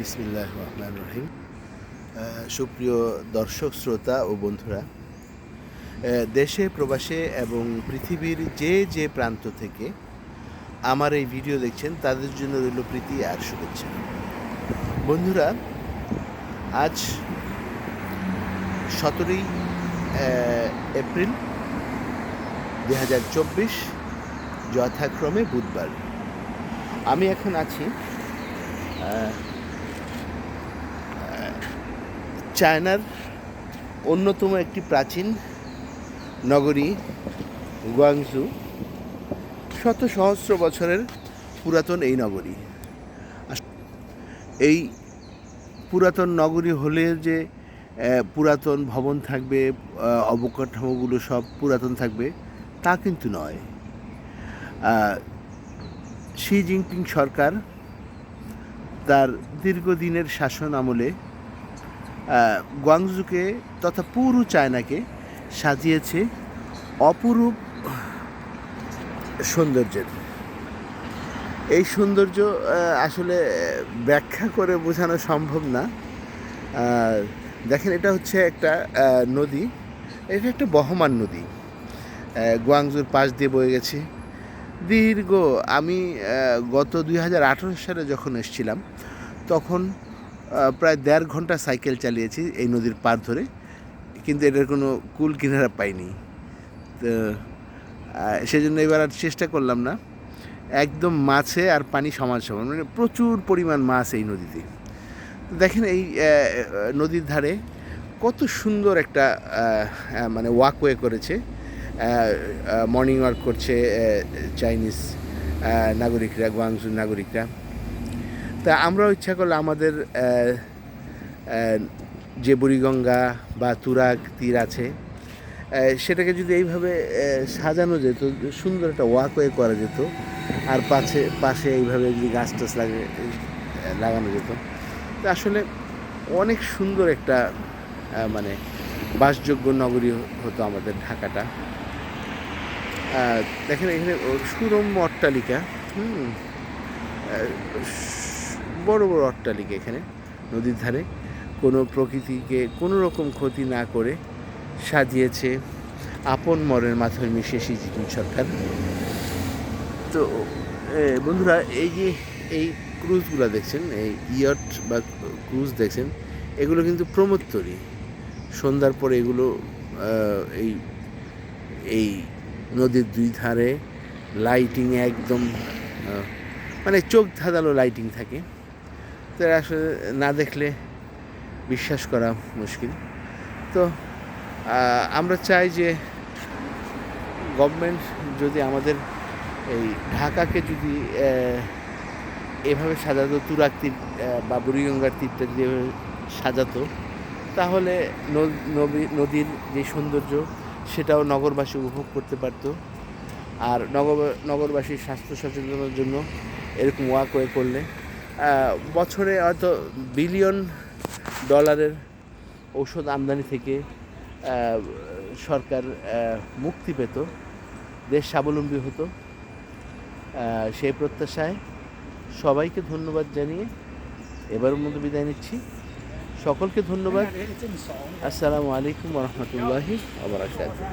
বিসমিল্লাহির রহমানির রহিম। সুপ্রিয় দর্শক শ্রোতা ও বন্ধুরা, দেশে প্রবাসে এবং পৃথিবীর যে প্রান্ত থেকে আমার এই ভিডিও দেখছেন তাদের জন্য রইল প্রীতি আর শুভেচ্ছা। বন্ধুরা, আজ 17ই এপ্রিল 2024, যথাক্রমে বুধবার। আমি এখন আছি চায়নার অন্যতম একটি প্রাচীন নগরী গুয়াংজু। শত সহস্র বছরের পুরাতন এই নগরী। এই পুরাতন নগরী হলে যে পুরাতন ভবন থাকবে, অবকাঠামোগুলো সব পুরাতন থাকবে তা কিন্তু নয়। শি জিনপিং সরকার তার দীর্ঘদিনের শাসন আমলে গুয়াংজুকে তথা পুরো চায়নাকে সাজিয়েছে অপরূপ সৌন্দর্যের। এই সৌন্দর্য আসলে ব্যাখ্যা করে বোঝানো সম্ভব না। দেখেন, এটা হচ্ছে একটা নদী, এটা একটা বহমান নদী, গুয়াংজুর পাশ দিয়ে বয়ে গেছে দীর্ঘ। আমি গত 2018 সালে যখন এসেছিলাম তখন প্রায় 1.5 ঘন্টা সাইকেল চালিয়েছি এই নদীর পার ধরে, কিন্তু এটার কোনো কুল কিনারা পাইনি। তো সেজন্য এবার আর চেষ্টা করলাম না। একদম মাছে আর পানি সমান সমান, মানে প্রচুর পরিমাণ মাছ এই নদীতে। তো দেখেন, এই নদীর ধারে কত সুন্দর একটা মানে ওয়াকওয়ে করেছে। মর্নিং ওয়াক করছে চাইনিজ নাগরিকরা, গুয়াংজুর নাগরিকরা। তা আমরাও ইচ্ছা করলে আমাদের যে বুড়িগঙ্গা বা তুরাগ তীর আছে সেটাকে যদি এইভাবে সাজানো যেত, সুন্দর একটা ওয়াকওয়ে করা যেত, আর পাশে এইভাবে যদি গাছ টাছ লাগানো যেত, তো আসলে অনেক সুন্দর একটা মানে বাসযোগ্য নগরী হতো আমাদের ঢাকাটা। দেখেন, এখানে সুরম্য অট্টালিকা, বড় বড় অট্টালিকা এখানে নদীর ধারে, কোনো প্রকৃতিকে কোনো রকম ক্ষতি না করে সাজিয়েছে আপন মনের মাথায় মিশে শি জিনপিং সরকার। তো বন্ধুরা, এই যে এই ক্রুজগুলো দেখছেন, এই ইয়ট বা ক্রুজ দেখছেন, এগুলো কিন্তু প্রমোত্তরী। সন্ধ্যার পরে এগুলো এই নদীর দুই ধারে লাইটিং একদম মানে চোখ ধাঁধালো লাইটিং থাকে। তো আসলে না দেখলে বিশ্বাস করা মুশকিল। তো আমরা চাই যে গভর্নমেন্ট যদি আমাদের এই ঢাকাকে যদি এভাবে সাজাতো, তুরাগ তীর বা বুড়িগঙ্গার তীরটা যদি এভাবে সাজাতো, তাহলে নদীর যে সৌন্দর্য সেটাও নগরবাসী উপভোগ করতে পারত। আর নগরবাসীর স্বাস্থ্য সচেতনতার জন্য এরকম ওয়াকওয়ে করলে বছরে হয়তো $বিলিয়ন ঔষধ আমদানি থেকে সরকার মুক্তি পেত, দেশ স্বাবলম্বী হতো। সেই প্রত্যাশায় সবাইকে ধন্যবাদ জানিয়ে এবারের মতো বিদায় নিচ্ছি। সকলকে ধন্যবাদ। আসসালামু আলাইকুম ওয়া রাহমাতুল্লাহি ওয়া বারাকাতুহু।